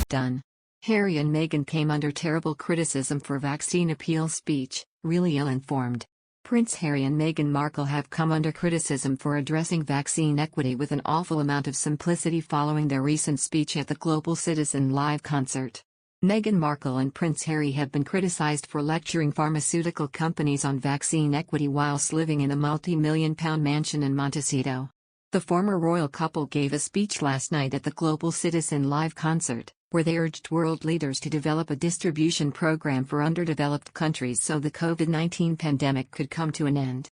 done. Harry and Meghan came under terrible criticism for vaccine appeal speech, really ill-informed. Prince Harry and Meghan Markle have come under criticism for addressing vaccine equity with an awful amount of simplicity following their recent speech at the Global Citizen live concert. Meghan Markle and Prince Harry have been criticized for lecturing pharmaceutical companies on vaccine equity whilst living in a multi-million-pound mansion in Montecito. The former royal couple gave a speech last night at the Global Citizen live concert, where they urged world leaders to develop a distribution program for underdeveloped countries so the COVID-19 pandemic could come to an end.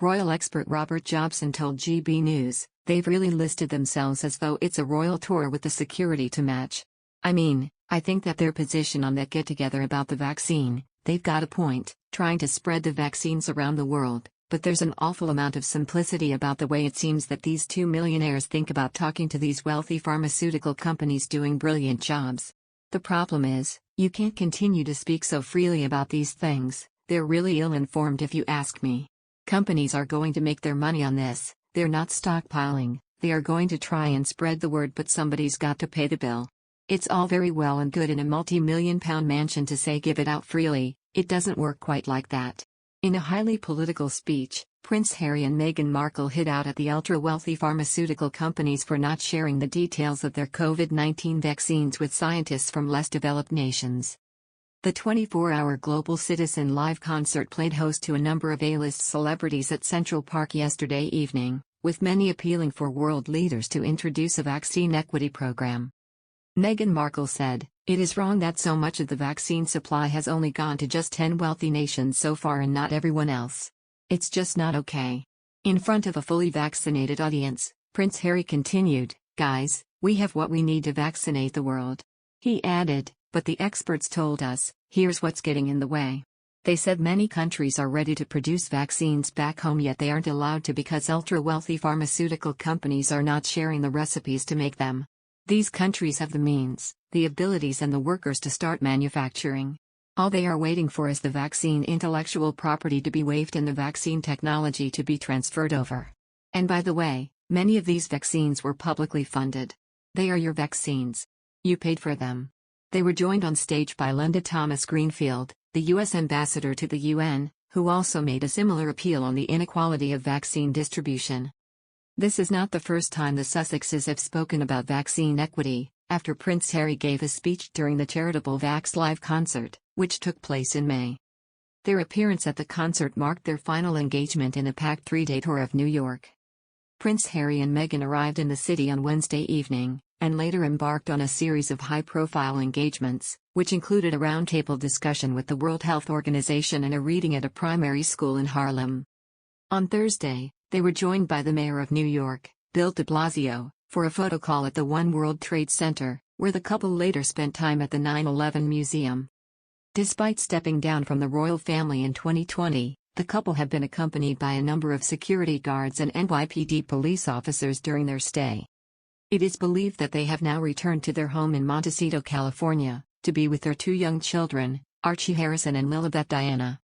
Royal expert Robert Jobson told GB News, "They've really listed themselves as though it's a royal tour with the security to match. I mean, I think that their position on that get-together about the vaccine, they've got a point, trying to spread the vaccines around the world, but there's an awful amount of simplicity about the way it seems that these two millionaires think about talking to these wealthy pharmaceutical companies doing brilliant jobs. The problem is, you can't continue to speak so freely about these things. They're really ill-informed if you ask me. Companies are going to make their money on this, they're not stockpiling, they are going to try and spread the word, but somebody's got to pay the bill. It's all very well and good in a multi-million-pound mansion to say give it out freely, it doesn't work quite like that." In a highly political speech, Prince Harry and Meghan Markle hit out at the ultra-wealthy pharmaceutical companies for not sharing the details of their COVID-19 vaccines with scientists from less developed nations. The 24-hour Global Citizen live concert played host to a number of A-list celebrities at Central Park yesterday evening, with many appealing for world leaders to introduce a vaccine equity program. Meghan Markle said, "It is wrong that so much of the vaccine supply has only gone to just 10 wealthy nations so far and not everyone else. It's just not okay." In front of a fully vaccinated audience, Prince Harry continued, "Guys, we have what we need to vaccinate the world." He added, "But the experts told us, here's what's getting in the way. They said many countries are ready to produce vaccines back home, yet they aren't allowed to because ultra-wealthy pharmaceutical companies are not sharing the recipes to make them. These countries have the means, the abilities and the workers to start manufacturing. All they are waiting for is the vaccine intellectual property to be waived and the vaccine technology to be transferred over. And by the way, many of these vaccines were publicly funded. They are your vaccines. You paid for them." They were joined on stage by Linda Thomas-Greenfield, the U.S. ambassador to the UN, who also made a similar appeal on the inequality of vaccine distribution. This is not the first time the Sussexes have spoken about vaccine equity, after Prince Harry gave a speech during the charitable Vax Live concert, which took place in May. Their appearance at the concert marked their final engagement in a packed three-day tour of New York. Prince Harry and Meghan arrived in the city on Wednesday evening, and later embarked on a series of high-profile engagements, which included a roundtable discussion with the World Health Organization and a reading at a primary school in Harlem. On Thursday, they were joined by the mayor of New York, Bill de Blasio, for a photo call at the One World Trade Center, where the couple later spent time at the 9/11 Museum. Despite stepping down from the royal family in 2020, the couple have been accompanied by a number of security guards and NYPD police officers during their stay. It is believed that they have now returned to their home in Montecito, California, to be with their two young children, Archie Harrison and Lilibet Diana,